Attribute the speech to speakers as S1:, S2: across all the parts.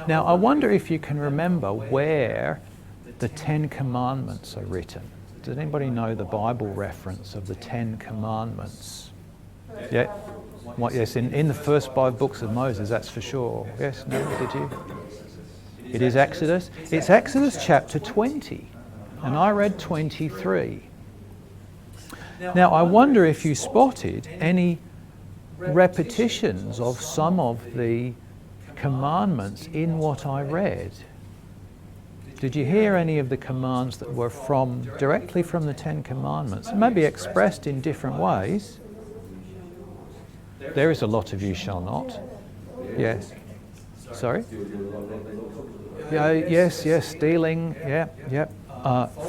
S1: Now, I wonder if you can remember where the Ten Commandments are written. Does anybody know the Bible reference of the Ten Commandments? Yeah? What, yes, in the first 5 books of Moses, that's for sure. Yes? No? Did you? It is Exodus. It's Exodus chapter 20. And I read 23. Now, I wonder if you spotted any repetitions of some of the commandments in what I read. Did you hear any of the commands that were directly from the Ten Commandments? Maybe expressed in different ways. There is a lot of you shall not. Yes. Sorry? Yeah, yes, stealing, yeah.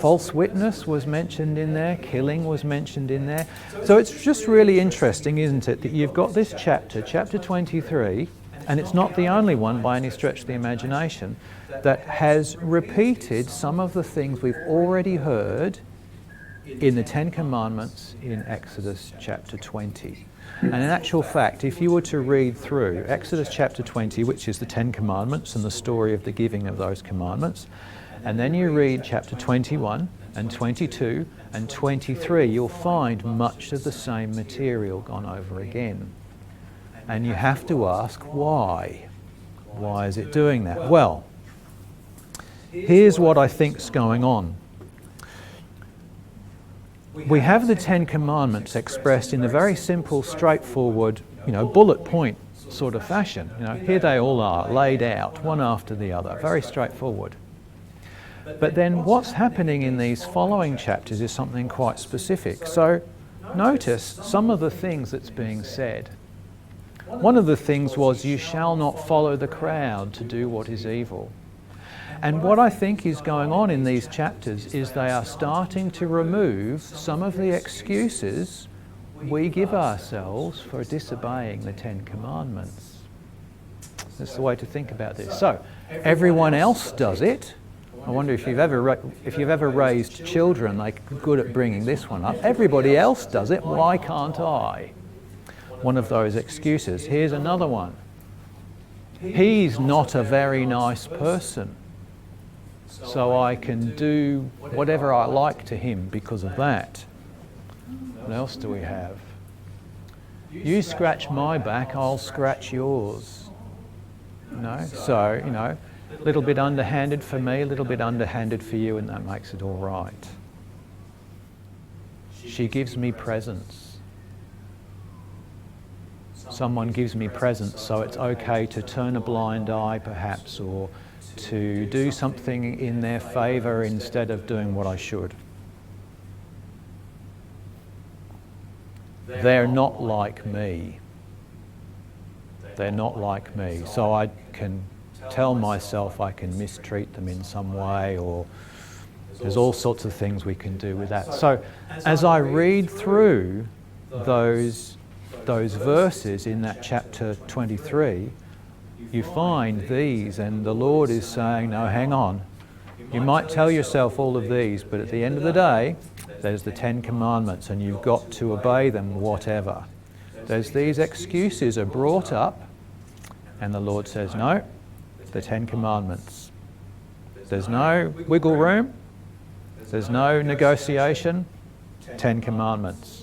S1: False witness was mentioned in there, killing was mentioned in there. So it's just really interesting, isn't it, that you've got this chapter 23, and it's not the only one by any stretch of the imagination, that has repeated some of the things we've already heard in the Ten Commandments in Exodus chapter 20. And in actual fact, if you were to read through Exodus chapter 20, which is the Ten Commandments and the story of the giving of those commandments, and then you read chapter 21 and 22 and 23, you'll find much of the same material gone over again. And you have to ask why. Why is it doing that? Well, here's what I think's going on. We have the Ten Commandments expressed in a very simple, straightforward, bullet point sort of fashion. Here they all are, laid out, one after the other, very straightforward. But then what's happening in these following chapters is something quite specific. So notice some of the things that's being said. One of the things was, you shall not follow the crowd to do what is evil. And what I think is going on in these chapters is they are starting to remove some of the excuses we give ourselves for disobeying the Ten Commandments. That's the way to think about this. So, everyone else does it. I wonder if you've ever raised children, they're good at bringing this one up. Everybody else does it, why can't I? One of those excuses. Here's another one. He's not a very nice person, so I can do whatever I like to him because of that. What else do we have? You scratch my back, I'll scratch yours. So, a little bit underhanded for me, a little bit underhanded for you, and that makes it all right. She gives me presents. Someone gives me presents, so it's okay to turn a blind eye perhaps, or to do something in their favour instead of doing what I should. They're not like me. They're not like me. So I can tell myself I can mistreat them in some way, or there's all sorts of things we can do with that. So as I read through those verses in that chapter 23, you find these, and the Lord is saying, no, hang on. You might tell yourself all of these, but at the end of the day, there's the Ten Commandments, and you've got to obey them whatever. There's these excuses are brought up, and the Lord says, no, the Ten Commandments. There's no wiggle room. There's no negotiation. Ten Commandments.